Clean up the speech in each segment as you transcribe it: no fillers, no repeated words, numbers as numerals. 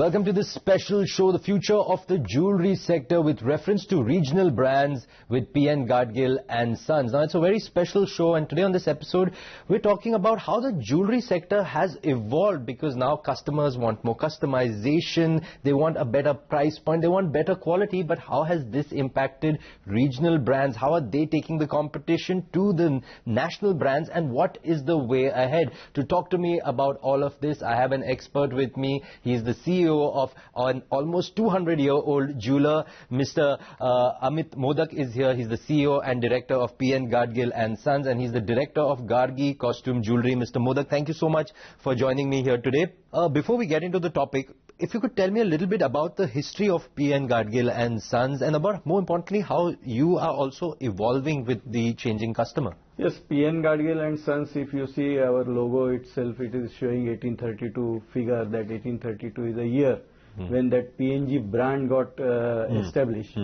Welcome to this special show, the future of the jewellery sector with reference to regional brands with PNG and Sons. Now, it's a very special show, and today on this episode, we're talking about how the jewellery sector has evolved, because now customers want more customization, they want a better price point, they want better quality. But how has this impacted regional brands? How are they taking the competition to the national brands, and what is the way ahead? To talk to me about all of this, I have an expert with me. He is the CEO of an almost 200-year-old jeweler. Mr. Amit Modak is here. He's the CEO and director of PNG and Sons, and he's the director of Gargi Costume Jewellery. Mr. Modak, thank you so much for joining me here today. Before we get into the topic, if you could tell me a little bit about the history of PNG and Sons, and about, more importantly, how you are also evolving with the changing customer. Yes, PNG and Sons, if you see our logo itself, it is showing 1832 figure, that 1832 is a year when that PNG brand got established.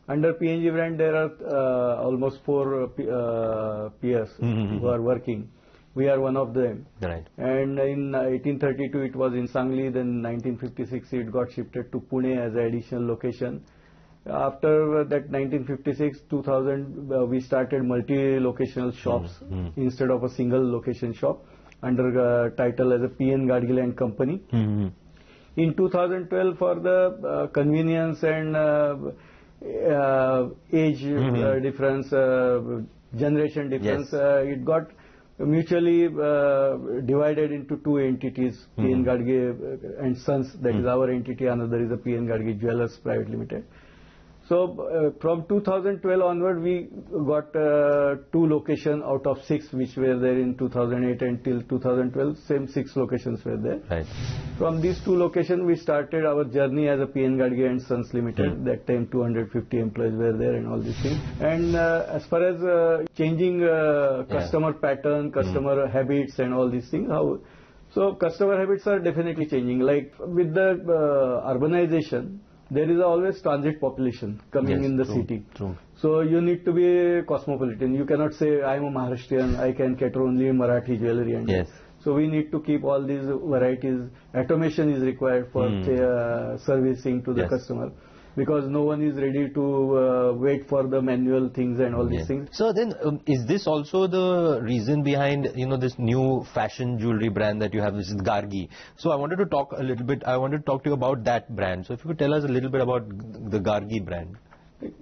Under PNG brand, there are almost 4 peers who are working. We are one of them. Right. And in 1832 it was in Sangli, then 1956 it got shifted to Pune as an additional location. After that 1956, 2000, we started multi-locational shops instead of a single location shop under title as a PNG and Company. In 2012, for the convenience and age difference, generation difference, it got mutually divided into 2 entities, PNG and Sons, that is our entity, another is a PNG Jewellers Private Limited. So from 2012 onward, we got 2 locations out of 6 which were there in 2008 until 2012. Same 6 locations were there. Right. From these 2 locations, we started our journey as a PNG and Sons Limited. That time 250 employees were there and all these things. And as far as changing customer pattern, customer habits and all these things, so customer habits are definitely changing. Like with the urbanization, there is always transit population coming in the city. True. So you need to be cosmopolitan. You cannot say, I am a Maharashtrian, I can cater only Marathi jewellery. And so we need to keep all these varieties. Automation is required for servicing to the customer, because no one is ready to wait for the manual things and all these things. So then, is this also the reason behind, this new fashion jewelry brand that you have, which is Gargi? So I wanted to talk a little bit, I wanted to talk to you about that brand. So if you could tell us a little bit about the Gargi brand.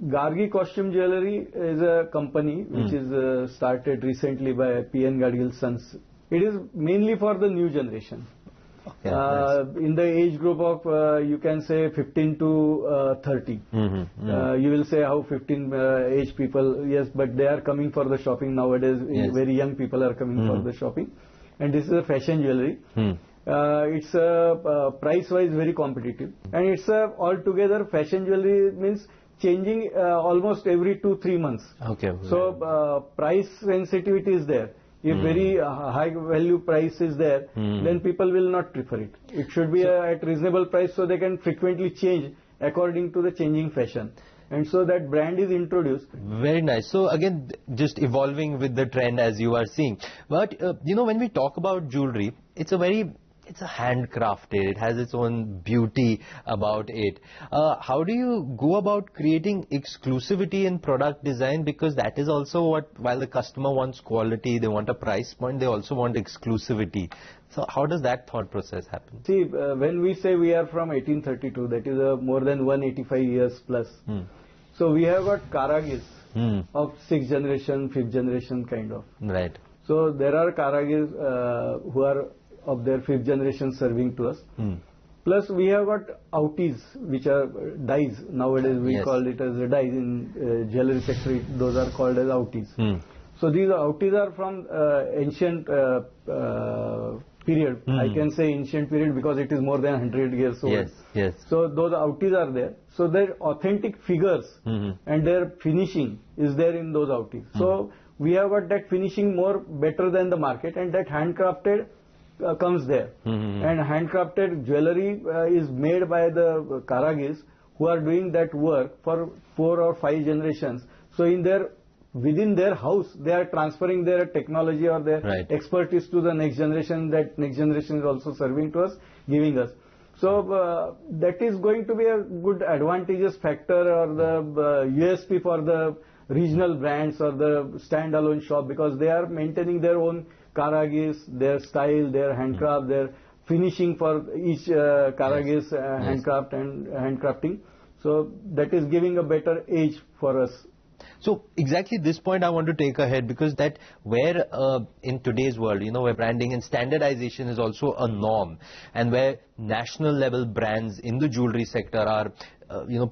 Gargi Costume Jewellery is a company which is started recently by PNG Sons. It is mainly for the new generation. In the age group of you can say 15 to 30. You will say how 15 age people, yes, but they are coming for the shopping nowadays. Very young people are coming for the shopping, and this is a fashion jewelry. It's price wise very competitive, and it's altogether fashion jewelry means changing almost every 2-3 months. So price sensitivity is there. If very high value price is there, then people will not prefer it. It should be at reasonable price, so they can frequently change according to the changing fashion. And so that brand is introduced. Very nice. So again, just evolving with the trend as you are seeing. But when we talk about jewelry, it's a handcrafted, it has its own beauty about it. How do you go about creating exclusivity in product design? Because that is also what, while the customer wants quality, they want a price point, they also want exclusivity. So how does that thought process happen? See, when we say we are from 1832, that is more than 185 years plus. So we have got Karagis of 6th generation, 5th generation kind of. Right. So there are Karagis who are of their 5th generation serving to us. Plus we have got outies, which are dyes. Nowadays we call it as dyes in jewelry sector. Those are called as outies. So these outies are from ancient period. I can say ancient period because it is more than 100 years old. So those outies are there. So their authentic figures and their finishing is there in those outies. So we have got that finishing more better than the market, and that handcrafted comes there. And handcrafted jewellery is made by the Karagis who are doing that work for 4 or 5 generations. So within their house, they are transferring their technology or their expertise to the next generation. That next generation is also serving to us, giving us. So that is going to be a good advantageous factor or the USP for the regional brands or the standalone shop, because they are maintaining their own karagirs, their style, their handcraft, their finishing for each karagir's handcraft and handcrafting. So that is giving a better edge for us. So exactly this point I want to take ahead, because that where in today's world, where branding and standardization is also a norm, and where national level brands in the jewelry sector are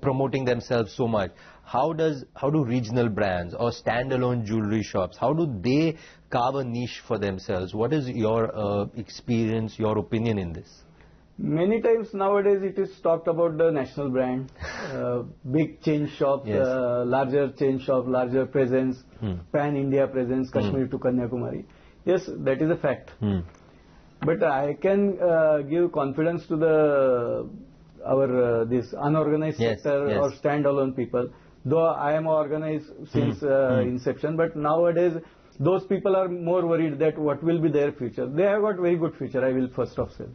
promoting themselves so much, how do regional brands or standalone jewelry shops, how do they carve a niche for themselves? What is your experience, your opinion in this? Many times nowadays it is talked about the national brand, big chain shops, larger chain shop, larger presence, pan-India presence, Kashmir to Kanyakumari. Yes, that is a fact. But I can give confidence to this unorganized sector or standalone people. Though I am organized since inception, but nowadays those people are more worried that what will be their future. They have got very good future, I will first off say.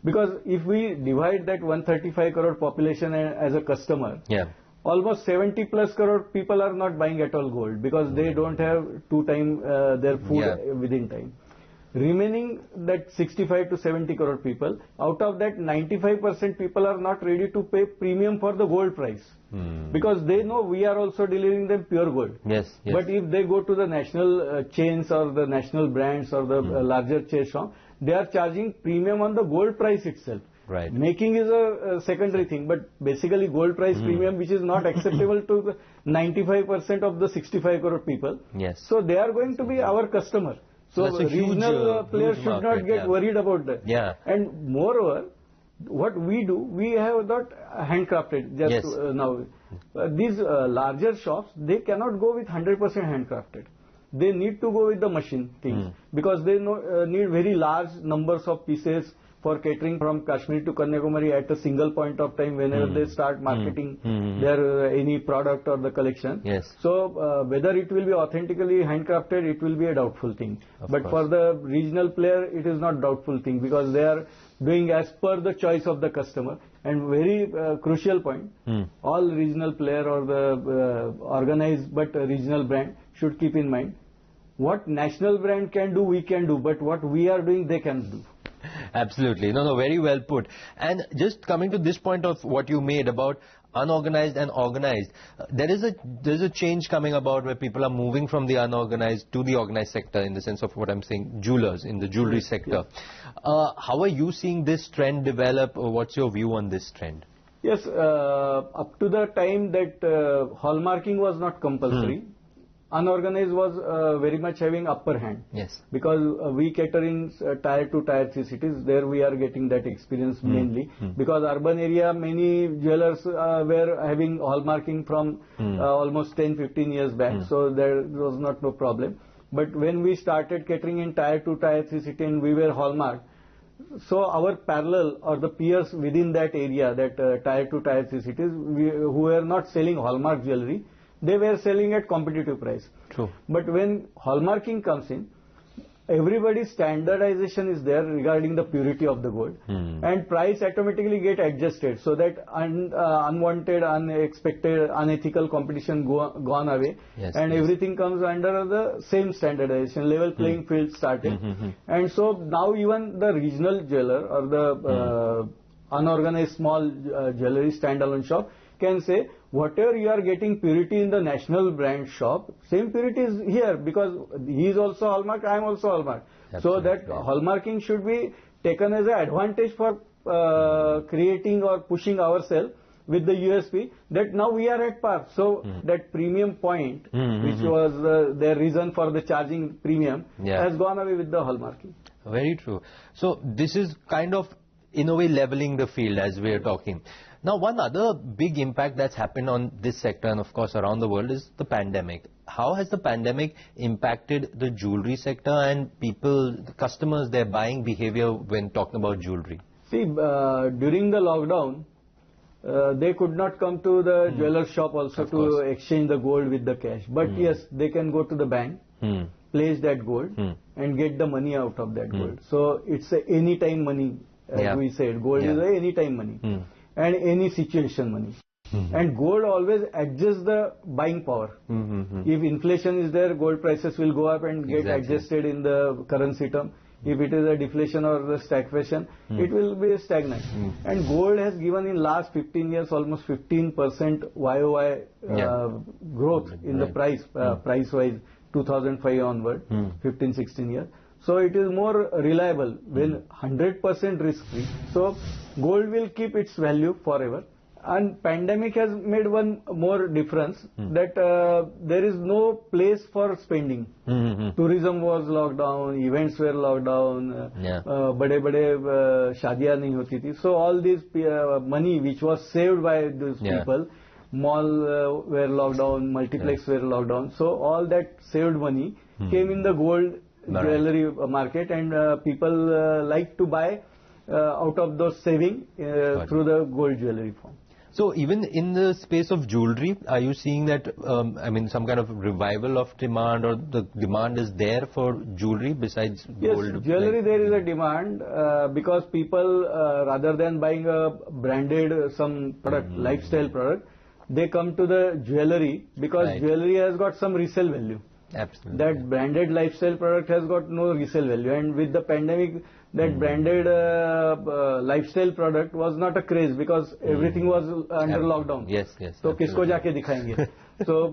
Because if we divide that 135 crore population as a customer, almost 70 plus crore people are not buying at all gold, because they don't have their food within time. Remaining that 65 to 70 crore people, out of that 95% people are not ready to pay premium for the gold price. Because they know we are also delivering them pure gold. But if they go to the national chains or the national brands or the larger chain shop, they are charging premium on the gold price itself. Making is a secondary thing, but basically gold price premium, which is not acceptable to the 95% of the 65 crore people. So they are going to be our customer. So regional players should not get worried about that. And moreover, what we do, we have not handcrafted just now. These larger shops, they cannot go with 100% handcrafted. They need to go with the machine things, because they need very large numbers of pieces for catering from Kashmir to Kanyakumari at a single point of time whenever they start marketing their any product or the collection. So whether it will be authentically handcrafted, it will be a doubtful thing. But for the regional player, it is not doubtful thing, because they are doing as per the choice of the customer. And very crucial point, all regional player or the organized but regional brand should keep in mind, what national brand can do, we can do, but what we are doing, they can do. Absolutely. No, very well put. And just coming to this point of what you made about unorganized and organized, there's a change coming about where people are moving from the unorganized to the organized sector, in the sense of what I'm saying, jewelers in the jewelry sector. How are you seeing this trend develop? Or what's your view on this trend? Yes, up to the time that hallmarking was not compulsory, unorganized was very much having upper hand. Because we cater in tier 2, tier 3 cities, there we are getting that experience mainly. Because urban area, many jewelers were having hallmarking from almost 10-15 years back, so there was no problem. But when we started catering in tier 2, tier 3 city and we were hallmark, so our parallel or the peers within that area, that tier 2, tier 3 cities, who were not selling hallmark jewelry, they were selling at competitive price. But when hallmarking comes in, everybody's standardization is there regarding the purity of the gold, and price automatically get adjusted, so that unwanted, unexpected, unethical competition gone away, and everything comes under the same standardization, level playing field started. And so now even the regional jeweler or the unorganized small jewelry standalone shop can say, whatever you are getting purity in the national brand shop, same purity is here, because he is also hallmark, I am also hallmark. So that hallmarking should be taken as an advantage for creating or pushing ourselves with the USP, that now we are at par. So that premium point, which was their reason for the charging premium, has gone away with the hallmarking. Very true. So this is kind of, in a way, leveling the field as we are talking. Now, one other big impact that's happened on this sector and, of course, around the world is the pandemic. How has the pandemic impacted the jewelry sector and people, the customers, their buying behavior when talking about jewelry? See, during the lockdown, they could not come to the jeweler shop also to exchange the gold with the cash. But yes, they can go to the bank, place that gold and get the money out of that gold. So it's a anytime money as we said. Gold is a anytime money and any situation money. And gold always adjusts the buying power. If inflation is there, gold prices will go up and get adjusted in the currency term. If it is a deflation or the stagflation, it will be stagnant. And gold has given in last 15 years almost 15% YOY growth in the price-wise, 2005 onward, 15-16 years. So it is more reliable when 100% risk-free. So gold will keep its value forever. And pandemic has made one more difference that there is no place for spending. Tourism was locked down, events were locked down, bade shadiyan nahi hoti thi. So all this money which was saved by these people, mall were locked down, multiplex were locked down. So all that saved money came in the gold jewellery market, and people like to buy out of those saving through the gold jewellery form. So even in the space of jewelry, are you seeing that, some kind of revival of demand, or the demand is there for jewelry besides gold? Yes, jewelry there is a demand because people, rather than buying a branded some product, lifestyle product, they come to the jewelry because jewelry has got some resale value. Absolutely. That branded lifestyle product has got no resale value, and with the pandemic, that branded lifestyle product was not a craze because everything was under lockdown. Yes. So kisko jaake dikhayenge? So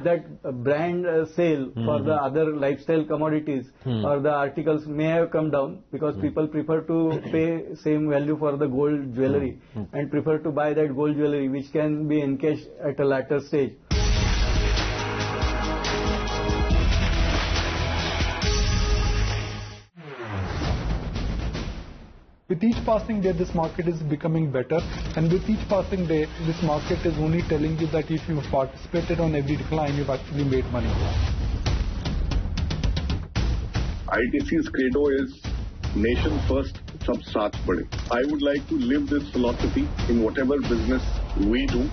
that brand sale for the other lifestyle commodities or the articles may have come down because people prefer to pay same value for the gold jewellery and prefer to buy that gold jewellery which can be encashed at a later stage. With each passing day, this market is becoming better, and with each passing day, this market is only telling you that if you participated on every decline, you've actually made money. ITC's credo is nation first, sab saath bade. I would like to live this philosophy in whatever business we do.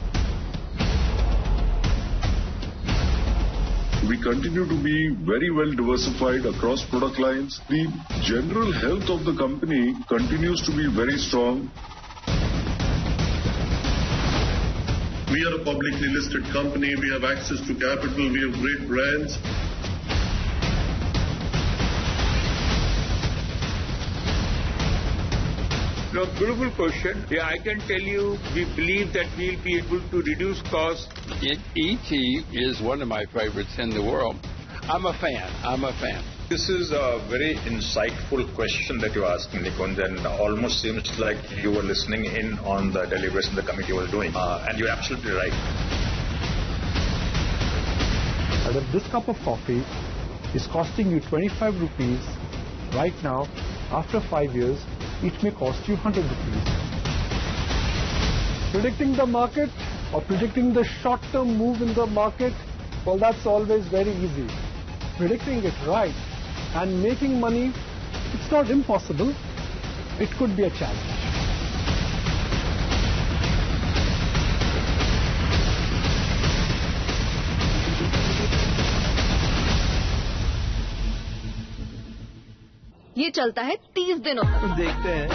We continue to be very well diversified across product lines. The general health of the company continues to be very strong. We are a publicly listed company. We have access to capital. We have great brands. No, beautiful question. Yeah, I can tell you, we believe that we'll be able to reduce costs. ET is one of my favorites in the world. I'm a fan. This is a very insightful question that you asked, Nikunj, and almost seems like you were listening in on the deliberation the committee was doing. And you're absolutely right. And if this cup of coffee is costing you 25 rupees right now, after 5 years, it may cost you 100 rupees. Predicting the market or predicting the short-term move in the market, well, that's always very easy. Predicting it right and making money, it's not impossible. It could be a challenge. ये चलता है 30 दिनों तक। देखते हैं।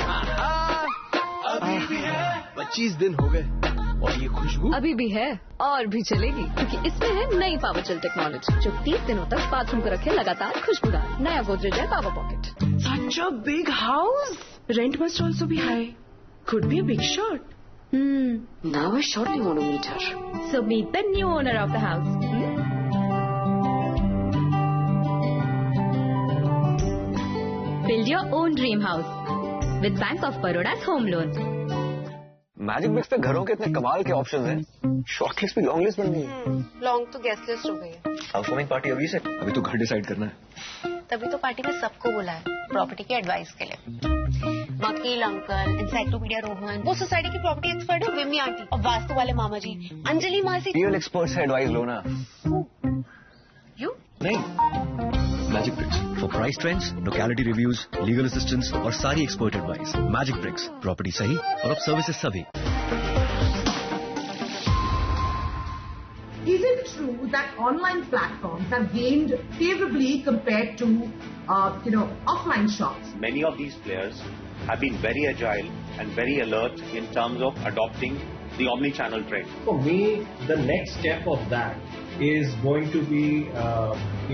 अभी भी है। 25 दिन हो गए और ये खुशबू अभी भी है और भी चलेगी, क्योंकि इसमें है नई पावर चिल टेक्नोलॉजी जो 30 दिनों तक बाथरूम को रखे लगातार खुशबूदार। नया गोदरेज है power pocket. Such a big house. Rent must also be high. Could be a big shot. Now I surely want to meet her. So meet the new owner of the house. Build your own dream house with Bank of Baroda's home loan. Magic Bricks पे घरों के इतने कमाल के options हैं। Short list भी long list बन गई है। लॉन्ग तो गेस्ट लिस्ट हो गई है। हाउसवार्मिंग पार्टी अभी से? अभी तो घर डिसाइड करना है। तभी तो पार्टी में सबको बुलाया प्रॉपर्टी के एडवाइस के लिए। वकील अंकल, इंसाइक्लोपीडिया रोहन, वो सोसाइटी की प्रॉपर्टी एक्सपर्ट है विमी आंटी, और वास्तु वाले मामा जी, अंजलि मासी। रियल एक्सपर्ट से एडवाइस लो ना। यू? नहीं, Magic Bricks for price trends, locality reviews, legal assistance और सारी expert advice. Magic Bricks, property सही और अब सर्विसेज सभी। Is it true that online platforms have gained favorably compared to, offline shops? Many of these players have been very agile and very alert in terms of adopting the omni-channel trend. For me, the next step of that is going to be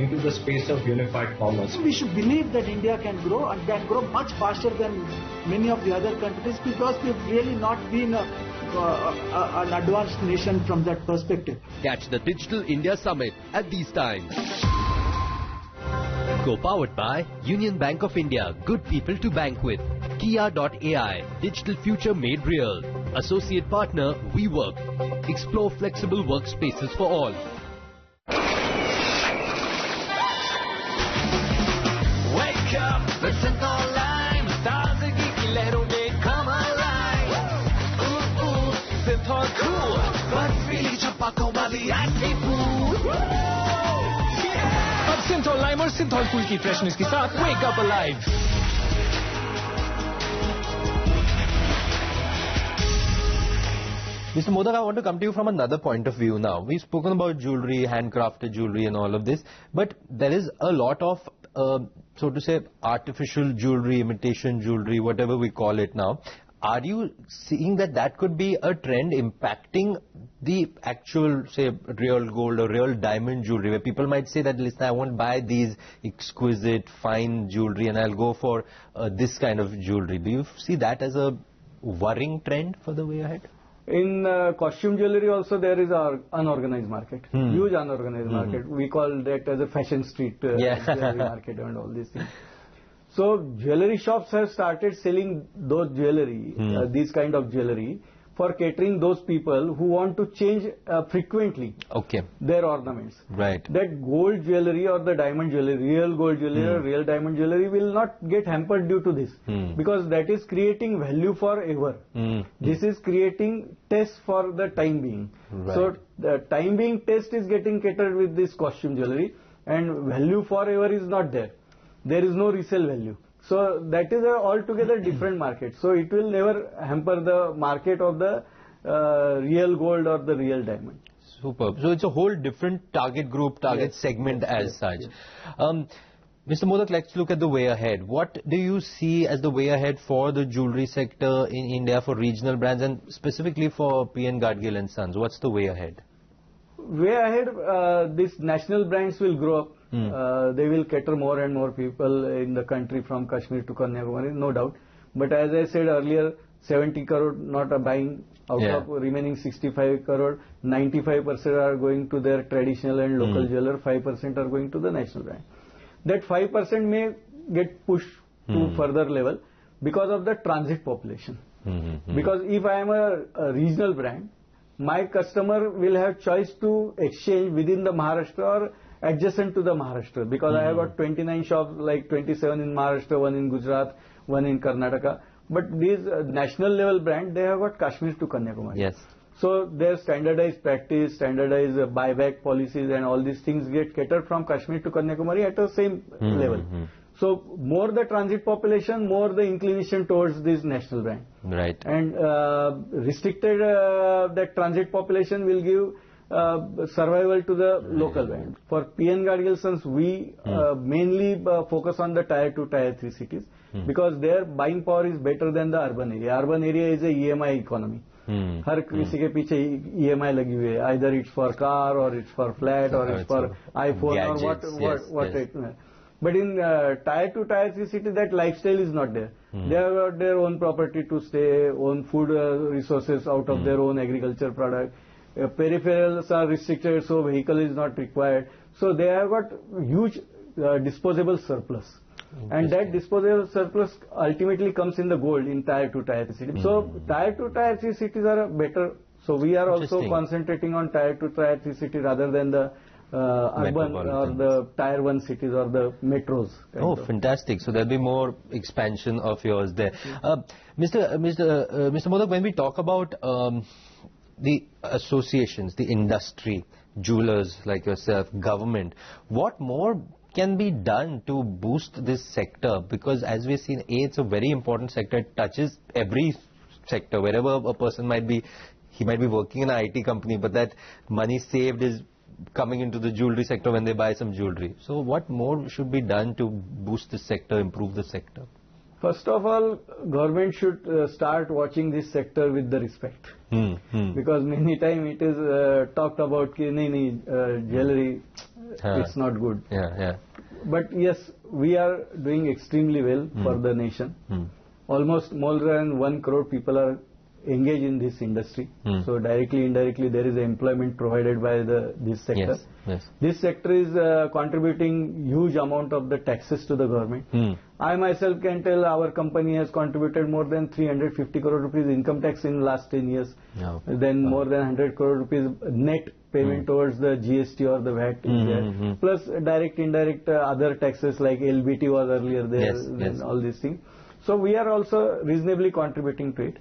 into the space of unified commerce. We should believe that India can grow and can grow much faster than many of the other countries because we've really not been an advanced nation from that perspective. Catch the Digital India Summit at these times. Co-powered by Union Bank of India, good people to bank with. Kia.ai, digital future made real. Associate partner, WeWork. Explore flexible workspaces for all. Wake up, listen online. Stars are geeky, they come alive. Ooh, ooh, sit on cool. But really chapako wali icy pool. अब Cinthol lime और Cinthol cool की freshness के साथ wake up alive. Mr. Modak, I want to come to you from another point of view now. We've spoken about jewelry, handcrafted jewelry and all of this, but there is a lot of, so to say, artificial jewelry, imitation jewelry, whatever we call it now. Are you seeing that that could be a trend impacting the actual, say, real gold or real diamond jewelry, where people might say that, listen, I won't buy these exquisite, fine jewelry and I'll go for this kind of jewelry. Do you see that as a worrying trend for the way ahead? In costume jewelry also there is an unorganized market, huge unorganized market. We call that as a fashion street jewelry market and all these things. So jewelry shops have started selling those jewelry, these kind of jewelry, for catering those people who want to change frequently their ornaments. Right. That gold jewelry or the diamond jewelry, real gold jewelry or real diamond jewelry will not get hampered due to this, because that is creating value forever. This is creating test for the time being. Right. So the time being test is getting catered with this costume jewelry, and value forever is not there. There is no resale value. So that is a altogether different market. So it will never hamper the market of the real gold or the real diamond. Superb. So it's a whole different target group, target segment as such. Mr. Modak, let's look at the way ahead. What do you see as the way ahead for the jewelry sector in India, for regional brands and specifically for PN Gadgil and Sons? What's the way ahead? Way ahead, these national brands will grow up. They will cater more and more people in the country from Kashmir to Kanyakumari, no doubt. But as I said earlier, 70 crore not a buying out of remaining 65 crore, 95% are going to their traditional and local jeweler, 5% are going to the national brand. That 5% may get pushed to further level because of the transit population. Because if I am a regional brand, my customer will have choice to exchange within the Maharashtra or adjacent to the Maharashtra, because I have got 29 shops, like 27 in Maharashtra, one in Gujarat, one in Karnataka. But these national level brand, they have got Kashmir to Kanyakumari. Yes. So their standardized practice, standardized buyback policies and all these things get catered from Kashmir to Kanyakumari at the same level. So more the transit population, more the inclination towards this national brand. Right. And restricted that transit population will give survival to the local brand. For PN Gadgil Sons, we mainly focus on the tier 2, tier 3 cities, because their buying power is better than the urban area. Urban area is a EMI economy. हर किसी के पीछे EMI लगी हुई है. Either it's for car or it's for flat or it's for iPhone gadgets, or what it. But in tier 2, tier 3 cities, that lifestyle is not there. They have got their own property to stay, own food resources out of their own agriculture product. Peripherals are restricted, so vehicle is not required. So they have got huge disposable surplus. And that disposable surplus ultimately comes in the gold in tier 2, tier 3 cities. So tier 2, tier 3 cities are better. So we are also concentrating on tier 2, tier 3 cities rather than the urban or the tier 1 cities or the metros. Oh, fantastic. So there'll be more expansion of yours there. Mr. Modak, when we talk about the associations, the industry, jewelers like yourself, government, what more can be done to boost this sector? Because as we've seen, it's a very important sector. It touches every sector. Wherever a person might be, he might be working in an IT company, but that money saved is coming into the jewelry sector when they buy some jewelry. So what more should be done to boost this sector, improve the sector? First of all, government should start watching this sector with the respect. Because many times it is talked about jewelry, it's not good. But yes, we are doing extremely well for the nation. Almost more than 1 crore people are engaged in this industry. So directly, indirectly, there is employment provided by this sector. This sector is contributing huge amount of the taxes to the government. I myself can tell our company has contributed more than 350 crore rupees income tax in last 10 years. Then more than 100 crore rupees net payment towards the GST or the VAT is there. Plus direct, indirect other taxes like LBT was earlier there, and all these things. So we are also reasonably contributing to it.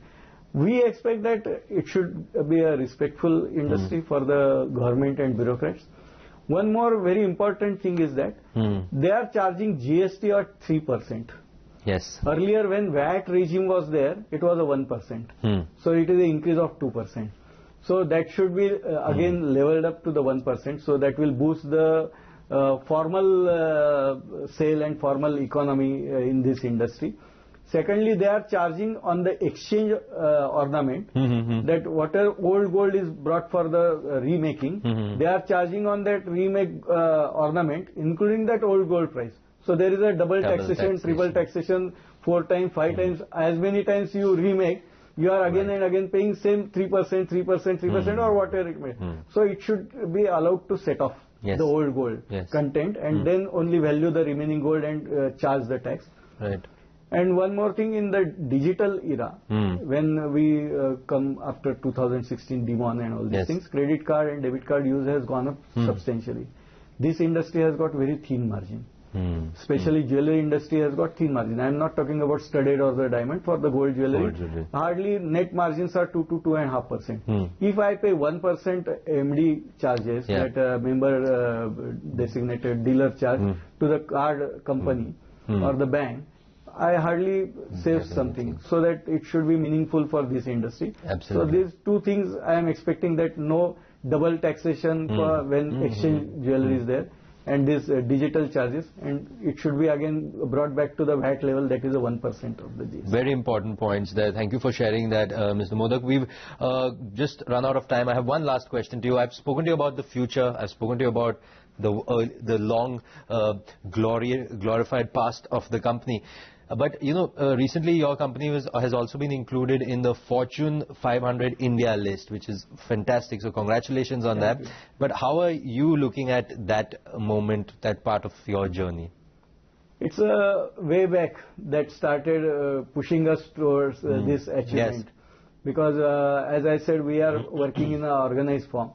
We expect that it should be a respectful industry for the government and bureaucrats. One more very important thing is that they are charging GST at 3%. Earlier when VAT regime was there, it was a 1%. So it is an increase of 2%. So that should be again leveled up to the 1%. So that will boost the formal sale and formal economy in this industry. Secondly, they are charging on the exchange ornament, that whatever old gold is brought for the remaking, they are charging on that remake ornament, including that old gold price. So there is a double taxation, triple taxation, 4 times, 5 times, as many times you remake, you are again and again paying same 3% or whatever it may. So it should be allowed to set off the old gold content and then only value the remaining gold and charge the tax. And one more thing, in the digital era, when we come after 2016 demon and all these things, credit card and debit card use has gone up substantially. This industry has got very thin margin. Especially jewelry industry has got thin margin. I am not talking about studded or the diamond. For the gold jewelry, hardly net margins are 2 to 2.5%. If I pay 1% MD charges, that member designated dealer charge to the card company or the bank, I hardly save something, so that it should be meaningful for this industry. So these two things I am expecting, that no double taxation for when exchange jewelry is there, and this digital charges, and it should be again brought back to the VAT level, that is a 1% of the GST. Very important points there. Thank you for sharing that, Mr. Modak. We've just run out of time. I have one last question to you. I've spoken to you about the future. I've spoken to you about the long glorified past of the company. But, you know, recently your company has also been included in the Fortune 500 India list, which is fantastic. So congratulations on that. But how are you looking at that moment, that part of your journey? It's a way back that started pushing us towards this achievement. Because as I said, we are working in an organized form.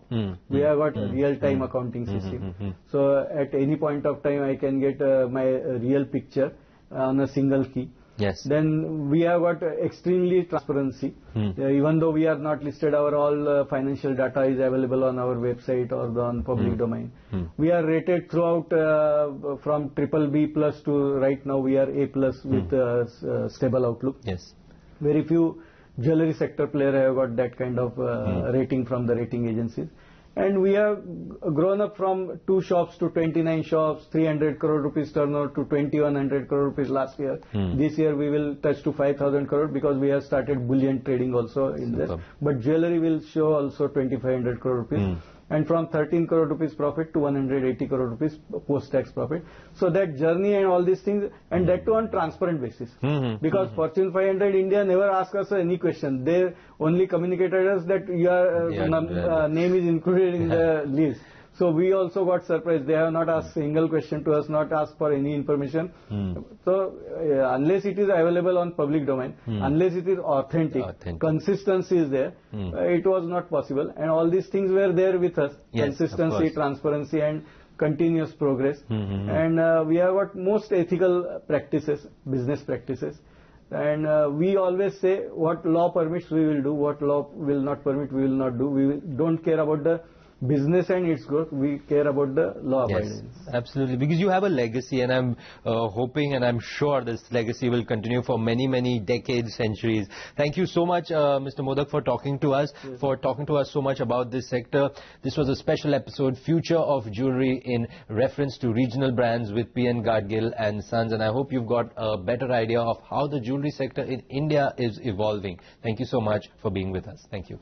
We have got a real-time accounting system. So at any point of time, I can get my real picture on a single key. Then we have got extremely transparency. Even though we are not listed, our all financial data is available on our website or on public domain. We are rated throughout from BBB plus to right now we are A plus with stable outlook. Very few jewelry sector player have got that kind of rating from the rating agencies. And we have grown up from 2 shops to 29 shops, 300 crore rupees turnover to 2100 crore rupees last year. This year we will touch to 5,000 crore because we have started bullion trading also in this. But jewelry will show also 2500 crore rupees. And from 13 crore rupees profit to 180 crore rupees post-tax profit. So that journey and all these things, and that too on transparent basis. Because Fortune 500 India never asked us any question. They only communicated us that your name is included in the list. So we also got surprised. They have not asked single question to us, not asked for any information. So unless it is available on public domain, unless it is authentic, consistency is there, it was not possible. And all these things were there with us. Consistency, transparency and continuous progress. And we have got most ethical practices, business practices. And we always say what law permits we will do, what law will not permit we will not do. We don't care about the business and its growth, we care about the law abidance. Absolutely, because you have a legacy, and I'm hoping and I'm sure this legacy will continue for many, many decades, centuries. Thank you so much, Mr. Modak, for talking to us, so much about this sector. This was a special episode, Future of Jewelry, in reference to regional brands with PN Gadgil and Sons, and I hope you've got a better idea of how the jewelry sector in India is evolving. Thank you so much for being with us. Thank you.